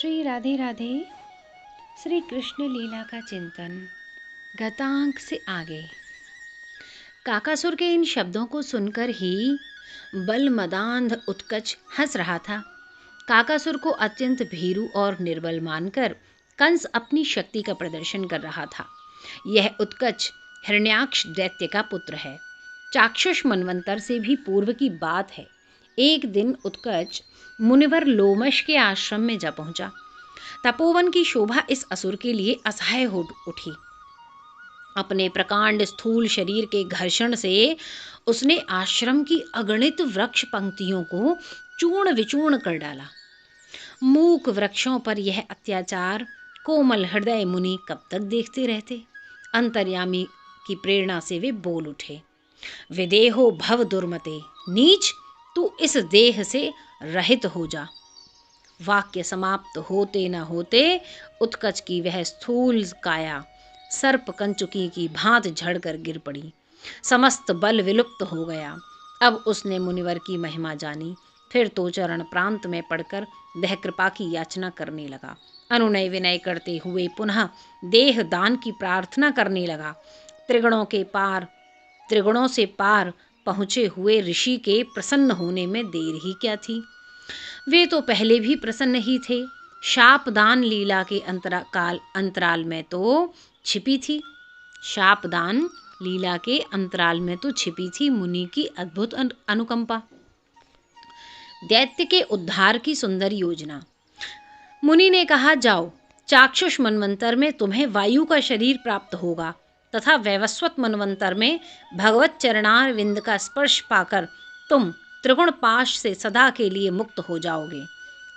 श्री राधे राधे। श्री कृष्ण लीला का चिंतन गतांक से आगे। काकासुर के इन शब्दों को सुनकर ही बलमदांध उत्कच हंस रहा था। काकासुर को अत्यंत भीरू और निर्बल मानकर कंस अपनी शक्ति का प्रदर्शन कर रहा था। यह उत्कच हिरण्याक्ष दैत्य का पुत्र है। चाक्षुष मनवंतर से भी पूर्व की बात है। एक दिन उत्कच मुनिवर लोमश के आश्रम में जा पहुंचा। तपोवन की शोभा इस असुर के लिए असह्य हो उठी। अपने प्रकांड स्थूल शरीर के घर्षण से उसने आश्रम की अगणित वृक्ष पंक्तियों को चूर्ण विचूर्ण कर डाला। मूक वृक्षों पर यह अत्याचार कोमल हृदय मुनि कब तक देखते रहते। अंतर्यामी की प्रेरणा से वे बोल उठे, विदेहो भव दुर्मते, नीच तू इस देह से रहित हो जा। वाक्य समाप्त होते न होते उत्कच की वह स्थूल काया सर्प कंचुकी की भांति झड़कर गिर पड़ी। समस्त बल विलुप्त हो गया। अब उसने मुनिवर की महिमा जानी। फिर तो चरण प्रांत में पड़कर वह कृपा की याचना करने लगा। अनुनय विनय करते हुए पुनः देह दान की प्रार्थना करने लगा। त्रिगुणों से पार पहुँचे हुए ऋषि के प्रसन्न होने में देर ही क्या थी। वे तो पहले भी प्रसन्न ही थे। शापदान लीला के अंतराल में तो छिपी थी। शापदान लीला के अंतराल में तो छिपी थी मुनि की अद्भुत अनुकंपा। दैत्य के उद्धार की सुंदर योजना। मुनि ने कहा, जाओ, चाक्षुष मनवंतर में तुम्हें वायु का शरीर प्राप्त होगा तथा वैवस्वत मनवंतर में भगवत चरणार विंद का स्पर्श पाकर तुम त्रिगुण पाश से सदा के लिए मुक्त हो जाओगे।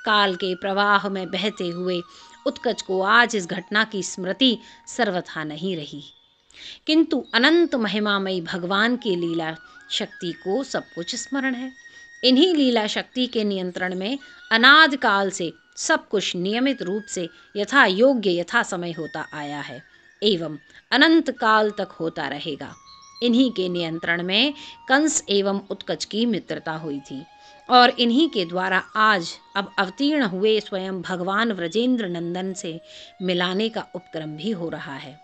काल के प्रवाह में बहते हुए उत्कच को आज इस घटना की स्मृति सर्वथा नहीं रही, किंतु अनंत महिमामयी भगवान की लीला शक्ति को सब कुछ स्मरण है। इन्हीं लीला शक्ति के नियंत्रण में अनादि काल से सब कुछ नियमित रूप से यथा योग्य यथा समय होता आया है एवं अनंत काल तक होता रहेगा। इन्हीं के नियंत्रण में कंस एवं उत्कच की मित्रता हुई थी और इन्हीं के द्वारा आज अब अवतीर्ण हुए स्वयं भगवान व्रजेंद्र नंदन से मिलाने का उपक्रम भी हो रहा है।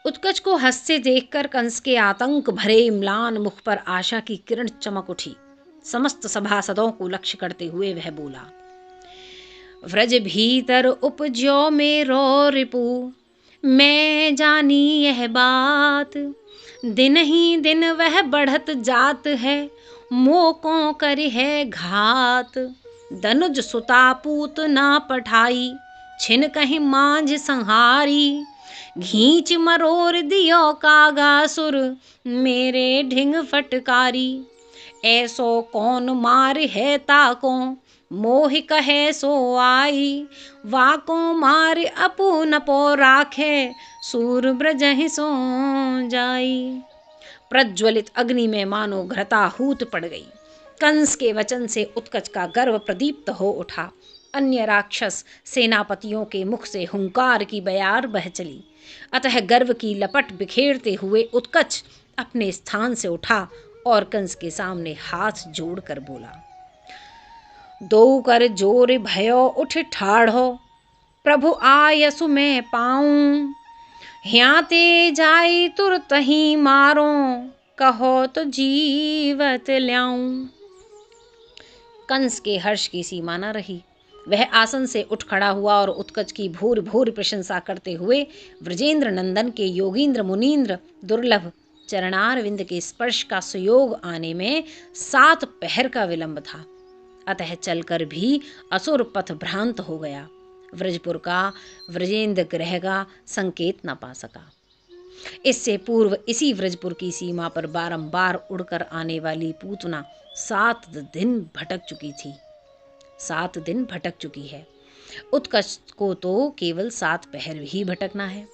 उत्कच को हंसते देखकर कंस के आतंक भरे म्लान मुख पर आशा की किरण चमक उठी। समस्त सभासदों को लक्ष्य करते हुए वह बोला, व्रज भीतर उपज्यो मेरो रिपु, मैं जानी यह बात। दिन ही दिन वह बढ़त जात है, मोकों कर है घात। दनुज सुता पूत ना पठाई, छिन कहीं मांझ संहारी। घींच मरोर दियो कागासुर, मेरे ढिंग फटकारी। ऐसो कौन मार है ताको, मोह कहे सो आई। वाको मार अपू नपो राखे, सूर ब्रजहि सो जाई। प्रज्वलित अग्नि में मानो घृताहूत पड़ गई। कंस के वचन से उत्कच का गर्व प्रदीप्त हो उठा। अन्य राक्षस सेनापतियों के मुख से हुंकार की बयार बह चली। अतः गर्व की लपट बिखेरते हुए उत्कच अपने स्थान से उठा और कंस के सामने हाथ जोड़कर बोला, दो कर जोर भयो उठ ठाढ़ो, प्रभु आयसु मैं पाऊं। ह्याते जाई तुरत ही मारो, कहो तो जीवत ल्याऊं। कंस के हर्ष की सीमा न रही। वह आसन से उठ खड़ा हुआ और उत्कच की भूर भूर प्रशंसा करते हुए व्रजेंद्र नंदन के योगींद्र मुनींद्र दुर्लभ चरणार विंद के स्पर्श का सुयोग आने में 7 पहर का विलंब था। अतः चलकर भी असुर पथ भ्रांत हो गया। व्रजपुर का व्रजेंद्र ग्रह का संकेत न पा सका। इससे पूर्व इसी व्रजपुर की सीमा पर बारंबार उड़कर आने वाली पूतना 7 दिन भटक चुकी है। उत्कच को तो केवल 7 पहर ही भटकना है।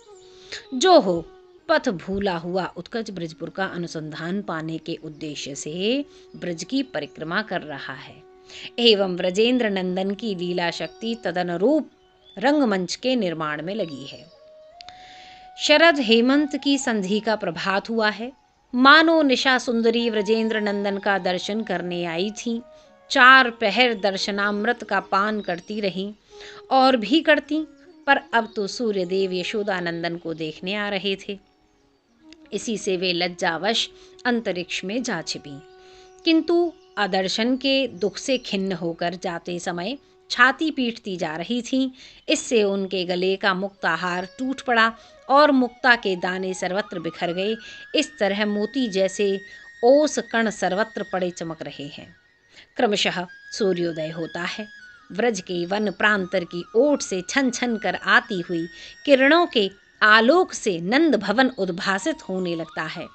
जो हो, पथ भूला हुआ उत्कच ब्रजपुर का अनुसंधान पाने के उद्देश्य से ब्रज की परिक्रमा कर रहा है एवं व्रजेंद्र नंदन की लीला शक्ति तदनुरूप रंगमंच के निर्माण में लगी है। शरद हेमंत की संधि का प्रभात हुआ है। मानो निशा सुंदरी व्रजेंद्र नंदन का दर्शन करने आई थी। 4 पहर दर्शनामृत का पान करती रहीं और भी करती, पर अब तो सूर्यदेव यशोदानंदन को देखने आ रहे थे। इसी से वे लज्जावश अंतरिक्ष में जा छिपी, किंतु अदर्शन के दुख से खिन्न होकर जाते समय छाती पीटती जा रही थीं। इससे उनके गले का मुक्ताहार टूट पड़ा और मुक्ता के दाने सर्वत्र बिखर गए। इस तरह मोती जैसे ओस कण सर्वत्र पड़े चमक रहे हैं। क्रमशः सूर्योदय होता है। व्रज के वन प्रांतर की ओट से छन छन कर आती हुई किरणों के आलोक से नंद भवन उद्भासित होने लगता है।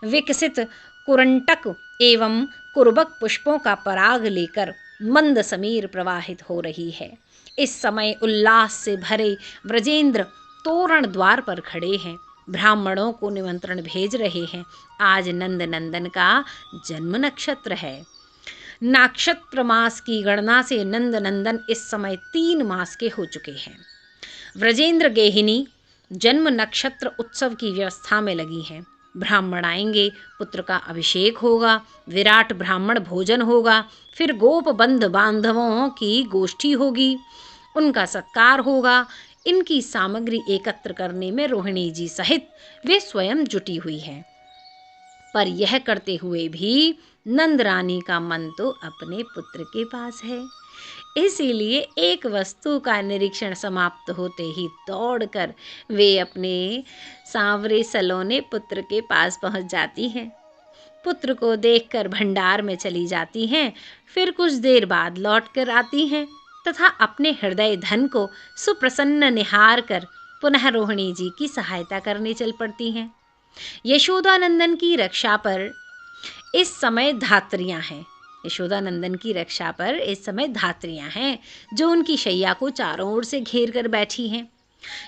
विकसित कुरंटक एवं कुरबक पुष्पों का पराग लेकर मंद समीर प्रवाहित हो रही है। इस समय उल्लास से भरे व्रजेंद्र तोरण द्वार पर खड़े हैं, ब्राह्मणों को निमंत्रण भेज रहे हैं। आज नंद नंदन का जन्म नक्षत्र है। नक्षत्र मास की गणना से नंद नंदन इस समय 3 मास के हो चुके हैं। व्रजेंद्र गेहिनी जन्म नक्षत्र उत्सव की व्यवस्था में लगी हैं। ब्राह्मण आएंगे, पुत्र का अभिषेक होगा, विराट ब्राह्मण भोजन होगा, फिर गोप बंध बांधवों की गोष्ठी होगी, उनका सत्कार होगा। इनकी सामग्री एकत्र करने में रोहिणी जी सहित वे स्वयं जुटी हुई हैं। पर यह करते हुए भी नंद रानी का मन तो अपने पुत्र के पास है। इसीलिए एक वस्तु का निरीक्षण समाप्त होते ही दौड़कर वे अपने सांवरे सलोने पुत्र के पास पहुंच जाती हैं। पुत्र को देखकर भंडार में चली जाती हैं, फिर कुछ देर बाद लौटकर आती हैं तथा अपने हृदय धन को सुप्रसन्न निहार कर पुनः रोहिणी जी की सहायता करने चल पड़ती हैं। यशोदानंदन की रक्षा पर इस समय धात्रियां हैं। यशोदानंदन की रक्षा पर इस समय धात्रियां हैं जो उनकी शैया को चारों ओर से घेर कर बैठी हैं।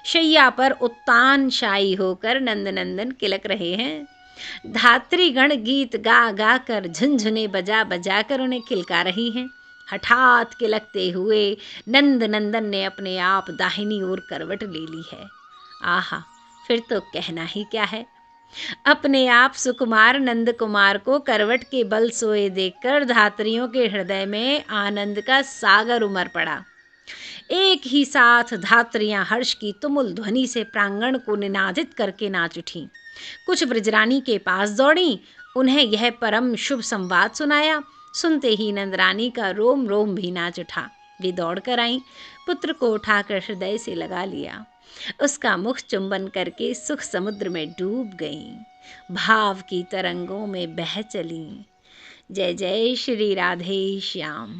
शैया पर उत्तान शायी होकर नंदनंदन किलक रहे हैं। धात्रीगण गीत गा गा कर झुनझुने बजा बजा कर उन्हें खिलका रही हैं। हठात किलकते हुए नंदनंदन ने अपने आप दाहिनी ओर करवट ले ली है। आहा, फिर तो कहना ही क्या है। अपने आप सुकुमार नंद कुमार को करवट के बल सोए देखकर धात्रियों के हृदय में आनंद का सागर उमड़ पड़ा। एक ही साथ धात्रियां हर्ष की तुमुल ध्वनि से प्रांगण को निनादित करके नाच उठीं। कुछ ब्रजरानी के पास दौड़ी, उन्हें यह परम शुभ संवाद सुनाया। सुनते ही नंदरानी का रोम रोम भी नाच उठा। वे दौड़ कर आईं, पुत्र को उठाकर हृदय से लगा लिया, उसका मुख चुंबन करके सुख समुद्र में डूब गईं, भाव की तरंगों में बह चलीं। जय जय श्री राधे श्याम।